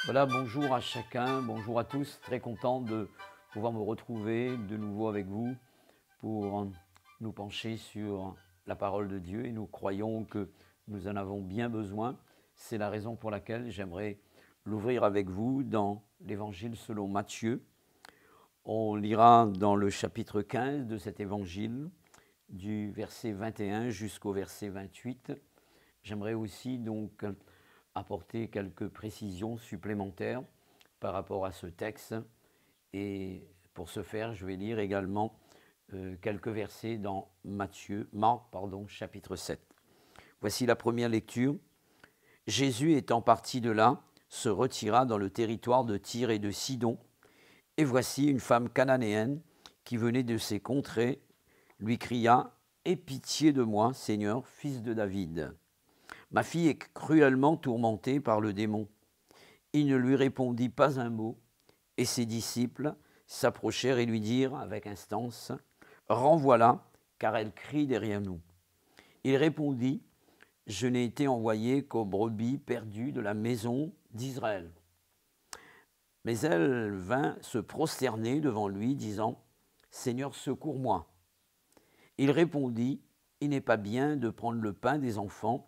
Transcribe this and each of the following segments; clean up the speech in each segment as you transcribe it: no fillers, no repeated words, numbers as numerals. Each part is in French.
Voilà, bonjour à chacun, bonjour à tous. Très content de pouvoir me retrouver de nouveau avec vous pour nous pencher sur la parole de Dieu et nous croyons que nous en avons bien besoin. C'est la raison pour laquelle j'aimerais l'ouvrir avec vous dans l'Évangile selon Matthieu. On lira dans le chapitre 15 de cet Évangile, du verset 21 jusqu'au verset 28. J'aimerais aussi donc apporter quelques précisions supplémentaires par rapport à ce texte. Et pour ce faire, je vais lire également quelques versets dans Marc, chapitre 7. Voici la première lecture. Jésus étant parti de là, se retira dans le territoire de Tyr et de Sidon. Et voici une femme cananéenne qui venait de ces contrées, lui cria « Aie pitié de moi, Seigneur, fils de David. Ma fille est cruellement tourmentée par le démon. » Il ne lui répondit pas un mot, et ses disciples s'approchèrent et lui dirent avec instance « Renvoie-la, car elle crie derrière nous. » Il répondit « Je n'ai été envoyé qu'aux brebis perdues de la maison d'Israël. » Mais elle vint se prosterner devant lui, disant « Seigneur, secours-moi. » Il répondit « Il n'est pas bien de prendre le pain des enfants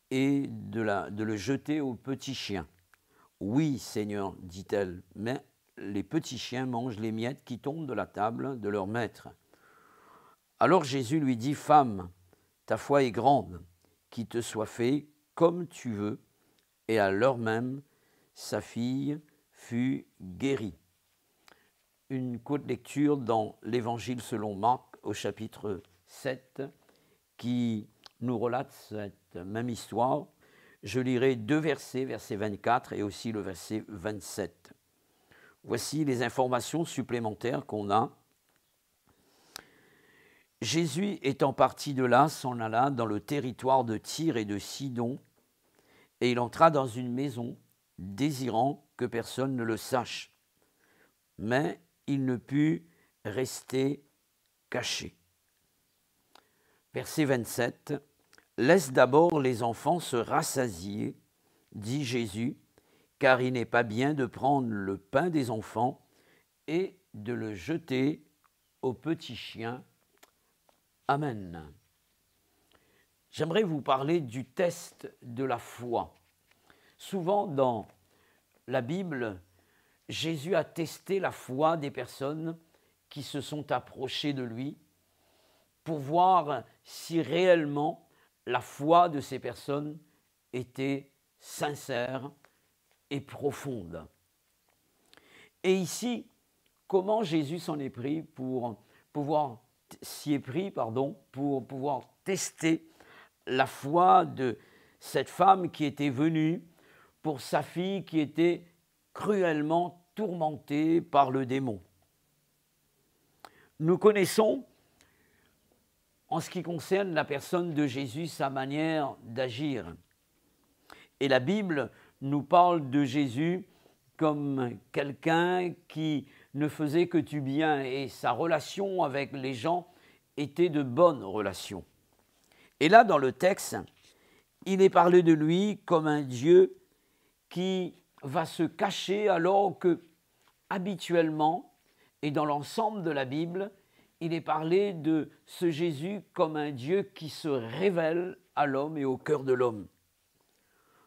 et de le jeter aux petits chiens. » « Oui, Seigneur, dit-elle, mais les petits chiens mangent les miettes qui tombent de la table de leur maître. » Alors Jésus lui dit « Femme, ta foi est grande, qu'il te soit fait comme tu veux. » Et à l'heure même, sa fille fut guérie. Une courte lecture dans l'Évangile selon Marc au chapitre 7 qui nous relate cette même histoire. Je lirai deux versets, verset 24 et aussi le verset 27. Voici les informations supplémentaires qu'on a. Jésus étant parti de là, s'en alla dans le territoire de Tyr et de Sidon, et il entra dans une maison, désirant que personne ne le sache. Mais il ne put rester caché. Verset 27. Laisse d'abord les enfants se rassasier, dit Jésus, car il n'est pas bien de prendre le pain des enfants et de le jeter aux petits chiens. Amen. J'aimerais vous parler du test de la foi. Souvent dans la Bible, Jésus a testé la foi des personnes qui se sont approchées de lui pour voir si réellement la foi de ces personnes était sincère et profonde. Et ici, comment Jésus s'y est pris pour pouvoir tester la foi de cette femme qui était venue pour sa fille qui était cruellement tourmentée par le démon. Nous connaissons, en ce qui concerne la personne de Jésus, sa manière d'agir. Et la Bible nous parle de Jésus comme quelqu'un qui ne faisait que du bien et sa relation avec les gens était de bonnes relations. Et là, dans le texte, il est parlé de lui comme un Dieu qui va se cacher alors que, habituellement, et dans l'ensemble de la Bible, il est parlé de ce Jésus comme un Dieu qui se révèle à l'homme et au cœur de l'homme.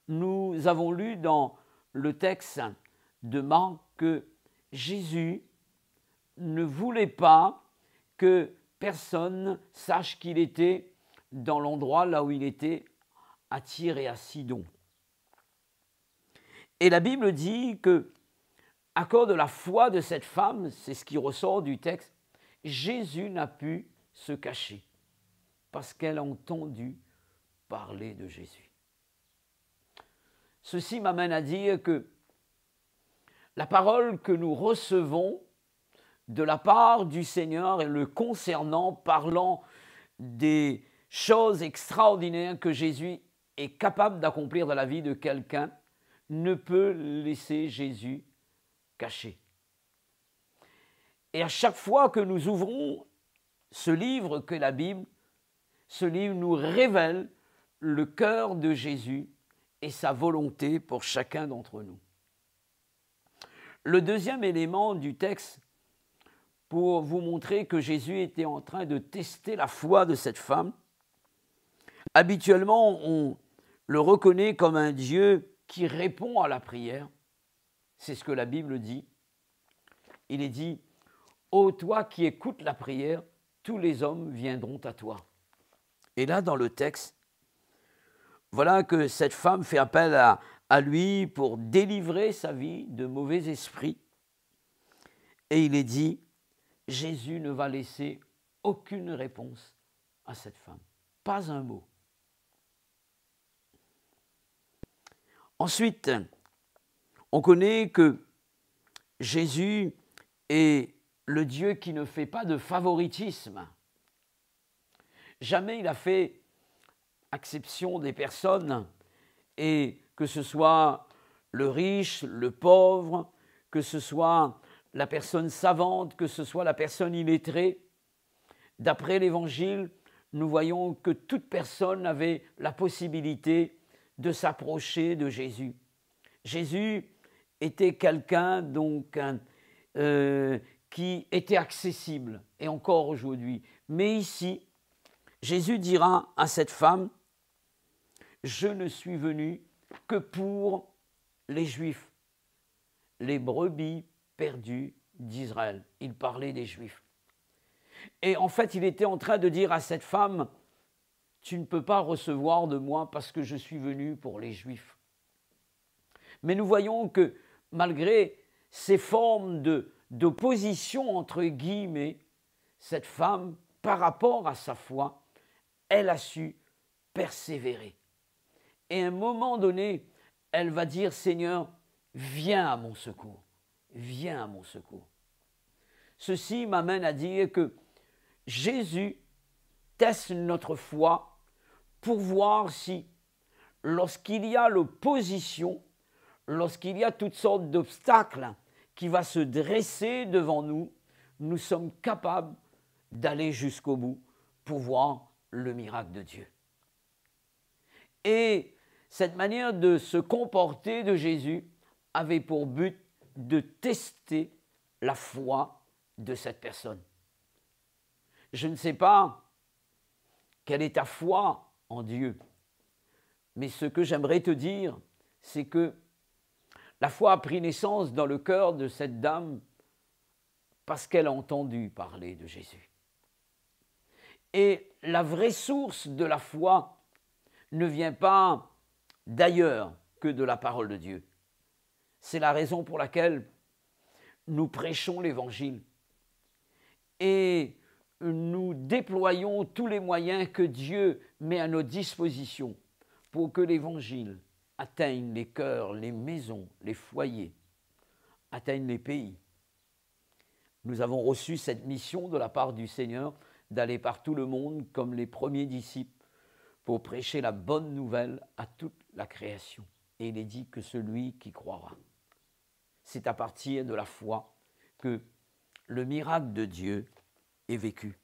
Nous avons lu dans le texte de Marc que Jésus ne voulait pas que personne sache qu'il était dans l'endroit là où il était, à Tyr et à Sidon. Et la Bible dit que, à cause de la foi de cette femme, c'est ce qui ressort du texte, Jésus n'a pu se cacher parce qu'elle a entendu parler de Jésus. Ceci m'amène à dire que la parole que nous recevons de la part du Seigneur et le concernant, parlant des choses extraordinaires que Jésus est capable d'accomplir dans la vie de quelqu'un, ne peut laisser Jésus caché. Et à chaque fois que nous ouvrons ce livre qu'est la Bible, ce livre nous révèle le cœur de Jésus et sa volonté pour chacun d'entre nous. le deuxième élément du texte pour vous montrer que Jésus était en train de tester la foi de cette femme. Habituellement, on le reconnaît comme un Dieu qui répond à la prière. C'est ce que la Bible dit. Il est dit « Ô toi qui écoutes la prière, tous les hommes viendront à toi. » Et là, dans le texte, voilà que cette femme fait appel à lui pour délivrer sa vie de mauvais esprits. Et il est dit, Jésus ne va laisser aucune réponse à cette femme. Pas un mot. Ensuite, on connaît que Jésus est le Dieu qui ne fait pas de favoritisme. Jamais il a fait exception des personnes, et que ce soit le riche, le pauvre, que ce soit la personne savante, que ce soit la personne illettrée. D'après l'Évangile, nous voyons que toute personne avait la possibilité de s'approcher de Jésus. Jésus était quelqu'un donc qui était accessible, et encore aujourd'hui. Mais ici, Jésus dira à cette femme, « Je ne suis venu que pour les Juifs, les brebis perdues d'Israël. » Il parlait des Juifs. Et en fait, il était en train de dire à cette femme, « Tu ne peux pas recevoir de moi parce que je suis venu pour les Juifs. » Mais nous voyons que malgré ces formes d'opposition entre guillemets, cette femme, par rapport à sa foi, elle a su persévérer. Et à un moment donné, elle va dire, « Seigneur, viens à mon secours, viens à mon secours. » Ceci m'amène à dire que Jésus teste notre foi pour voir si, lorsqu'il y a l'opposition, lorsqu'il y a toutes sortes d'obstacles qui vont se dresser devant nous, nous sommes capables d'aller jusqu'au bout pour voir le miracle de Dieu. Et cette manière de se comporter de Jésus avait pour but de tester la foi de cette personne. Je ne sais pas quelle est ta foi en Dieu, mais ce que j'aimerais te dire, c'est que la foi a pris naissance dans le cœur de cette dame parce qu'elle a entendu parler de Jésus. Et la vraie source de la foi ne vient pas d'ailleurs que de la parole de Dieu. C'est la raison pour laquelle nous prêchons l'Évangile et nous déployons tous les moyens que Dieu met à notre disposition pour que l'Évangile atteigne les cœurs, les maisons, les foyers, atteigne les pays. Nous avons reçu cette mission de la part du Seigneur d'aller par tout le monde comme les premiers disciples pour prêcher la bonne nouvelle à toute la création. Et il est dit que celui qui croira. C'est à partir de la foi que le miracle de Dieu est vécu.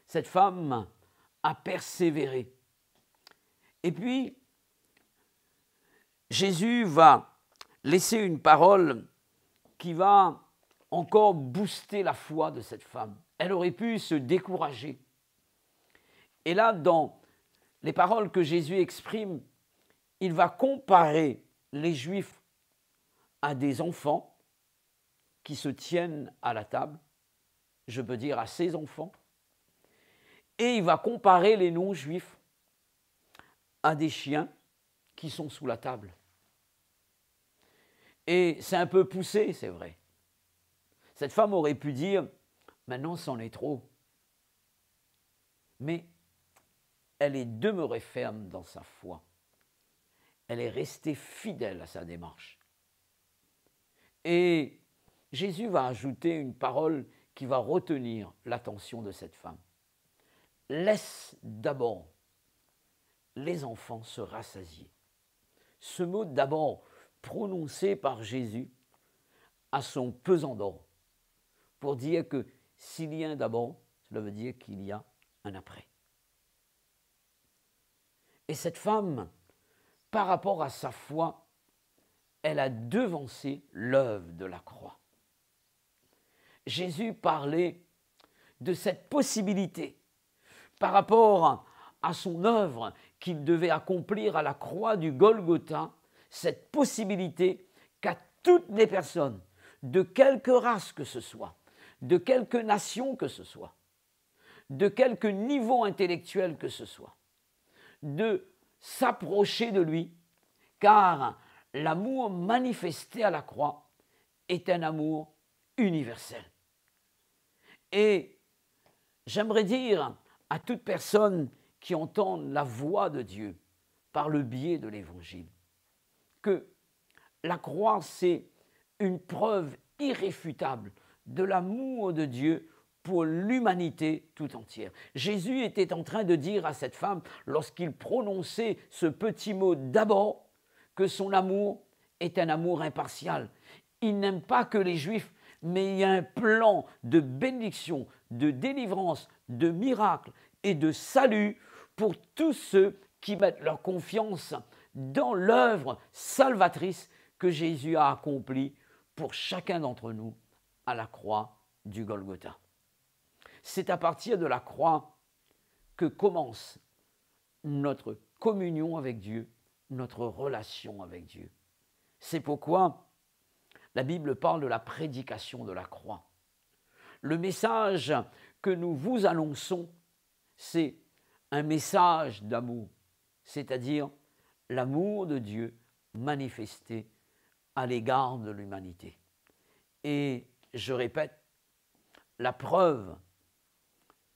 Cette femme a persévéré. Et puis, Jésus va laisser une parole qui va encore booster la foi de cette femme. Elle aurait pu se décourager. Et là, dans les paroles que Jésus exprime, il va comparer les Juifs à des enfants qui se tiennent à la table, je peux dire à ses enfants, et il va comparer les non-Juifs à des chiens qui sont sous la table. Et c'est un peu poussé, c'est vrai. Cette femme aurait pu dire, maintenant c'en est trop. Mais elle est demeurée ferme dans sa foi. Elle est restée fidèle à sa démarche. Et Jésus va ajouter une parole qui va retenir l'attention de cette femme. Laisse d'abord les enfants se rassasier. Ce mot d'abord prononcé par Jésus a son pesant d'or pour dire que s'il y a un d'abord, cela veut dire qu'il y a un après. Et cette femme, par rapport à sa foi, elle a devancé l'œuvre de la croix. Jésus parlait de cette possibilité par rapport à son œuvre qu'il devait accomplir à la croix du Golgotha, cette possibilité qu'à toutes les personnes, de quelque race que ce soit, de quelque nation que ce soit, de quelque niveau intellectuel que ce soit, de s'approcher de lui, car l'amour manifesté à la croix est un amour universel. Et j'aimerais dire à toute personne qui entend la voix de Dieu par le biais de l'Évangile que la croix, c'est une preuve irréfutable de l'amour de Dieu pour l'humanité tout entière. Jésus était en train de dire à cette femme, lorsqu'il prononçait ce petit mot d'abord, que son amour est un amour impartial. Il n'aime pas que les Juifs, mais il y a un plan de bénédiction, de délivrance, de miracle et de salut pour tous ceux qui mettent leur confiance dans l'œuvre salvatrice que Jésus a accomplie pour chacun d'entre nous à la croix du Golgotha. C'est à partir de la croix que commence notre communion avec Dieu, notre relation avec Dieu. C'est pourquoi la Bible parle de la prédication de la croix. Le message que nous vous annonçons, c'est un message d'amour, c'est-à-dire l'amour de Dieu manifesté à l'égard de l'humanité. Et je répète, la preuve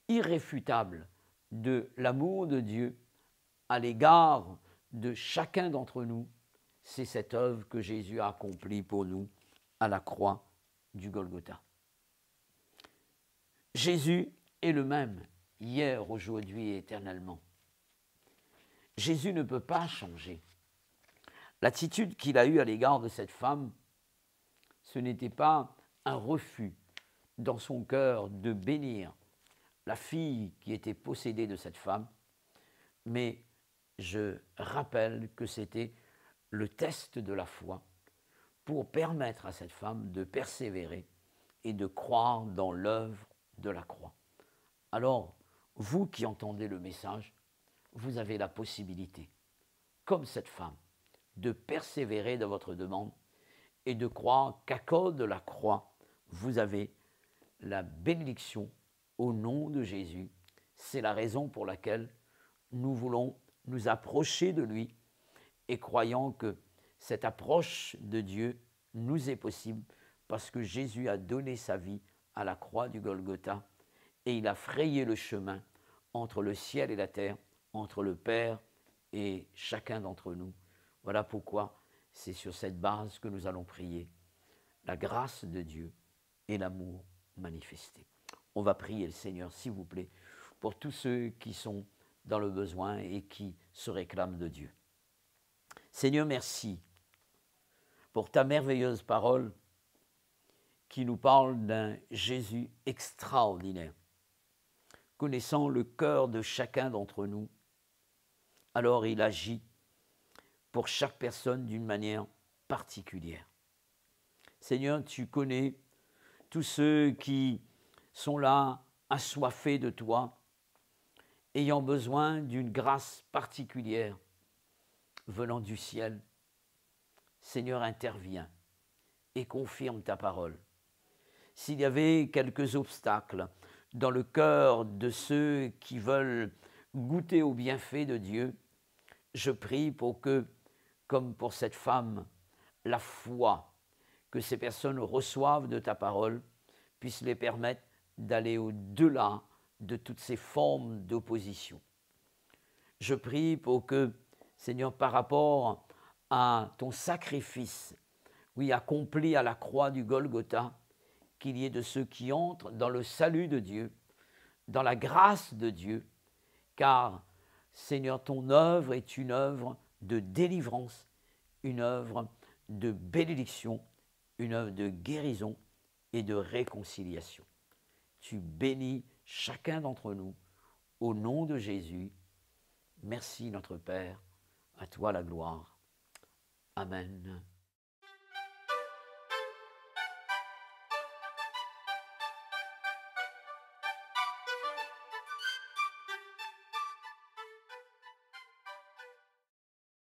irréfutable de l'amour de Dieu à l'égard de chacun d'entre nous, c'est cette œuvre que Jésus a accomplie pour nous à la croix du Golgotha. Jésus est le même hier, aujourd'hui et éternellement. Jésus ne peut pas changer. L'attitude qu'il a eue à l'égard de cette femme, ce n'était pas un refus dans son cœur de bénir la fille qui était possédée de cette femme, mais je rappelle que c'était le test de la foi pour permettre à cette femme de persévérer et de croire dans l'œuvre de la croix. Alors, vous qui entendez le message, vous avez la possibilité, comme cette femme, de persévérer dans votre demande et de croire qu'à cause de la croix, vous avez la bénédiction au nom de Jésus. C'est la raison pour laquelle nous voulons nous approcher de lui et croyant que cette approche de Dieu nous est possible parce que Jésus a donné sa vie à la croix du Golgotha et il a frayé le chemin entre le ciel et la terre, entre le Père et chacun d'entre nous. Voilà pourquoi c'est sur cette base que nous allons prier la grâce de Dieu et l'amour manifesté. On va prier le Seigneur, s'il vous plaît, pour tous ceux qui sont dans le besoin et qui se réclament de Dieu. Seigneur, merci pour ta merveilleuse parole qui nous parle d'un Jésus extraordinaire. Connaissant le cœur de chacun d'entre nous, alors il agit pour chaque personne d'une manière particulière. Seigneur, tu connais tous ceux qui sont là, assoiffés de toi, ayant besoin d'une grâce particulière venant du ciel. Seigneur, interviens et confirme ta parole. S'il y avait quelques obstacles dans le cœur de ceux qui veulent goûter aux bienfaits de Dieu, je prie pour que, comme pour cette femme, la foi que ces personnes reçoivent de ta parole puisse les permettre d'aller au-delà de toutes ces formes d'opposition. Je prie pour que, Seigneur, par rapport à ton sacrifice, oui, accompli à la croix du Golgotha, qu'il y ait de ceux qui entrent dans le salut de Dieu, dans la grâce de Dieu, car, Seigneur, ton œuvre est une œuvre de délivrance, une œuvre de bénédiction, une œuvre de guérison et de réconciliation. Tu bénis chacun d'entre nous au nom de Jésus. Merci notre Père, à toi la gloire. Amen.